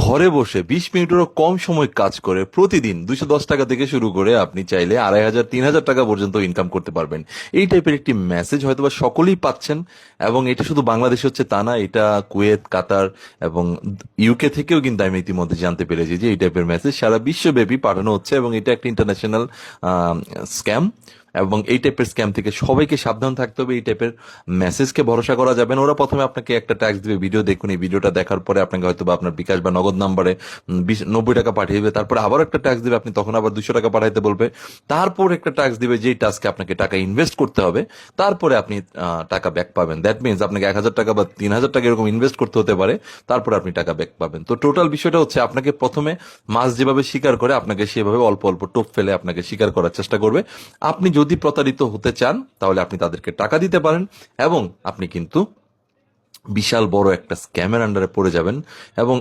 ঘরে বসে 20 মিনিটেরও কম সময় কাজ করে প্রতিদিন 210 টাকা থেকে শুরু করে আপনি চাইলে 2500 3000 টাকা পর্যন্ত ইনকাম করতে পারবেন। এই টাইপের একটি মেসেজ হয়তোবা সকলেই পাচ্ছেন, এবং এটা শুধু বাংলাদেশে হচ্ছে তা না, এটা কুয়েত, কাতার এবং ইউকে থেকেও কিন্তু আমি ইতিমধ্যে জানতে পেরেছি যে এই টাইপের মেসেজ সারা বিশ্বব্যাপী পাঠানো হচ্ছে, এবং এটা একটা ইন্টারন্যাশনাল স্ক্যাম। এবং এই টাইপের স্ক্যাম থেকে সবাইকে সাবধান থাকতে হবে। এই টাইপের মেসেজকে ভরসা করা যাবে না। ওরা প্রথমে আপনাকে একটা ট্যাক্স দিবে, ভিডিও দেখুন, এই ভিডিওটা দেখার পরে আপনাকে হয়তো বা আপনার বিকাশ বা নগদ নাম্বারে 90 টাকা পাঠিয়ে দেবে, তারপরে আবার একটা ট্যাক্স দিবে, আপনি তখন আবার 200 টাকা পাঠাইতে বলবে, তারপর একটা ট্যাক্স দিবে যেই টাস্কে আপনাকে টাকা ইনভেস্ট করতে হবে, তারপরে আপনি টাকা ব্যাক পাবেন। দ্যাট মিনস আপনাকে 1000 টাকা বা 3000 টাকা এরকম ইনভেস্ট করতে হতে পারে, তারপরে আপনি টাকা ব্যাক পাবেন। তো টোটাল বিষয়টা হচ্ছে আপনাকে প্রথমে মাছ যেভাবে শিকার করে আপনাকে সেভাবে অল্প অল্প টোপ ফেলে আপনাকে শিকার করার চেষ্টা করবে। আপনি যদি প্রতারিত হতে চান তাহলে আপনি তাদেরকে টাকা দিতে পারেন, এবং আপনি কিন্তু বিশাল বড় একটা স্ক্যামের আন্ডারে পড়ে যাবেন। এবং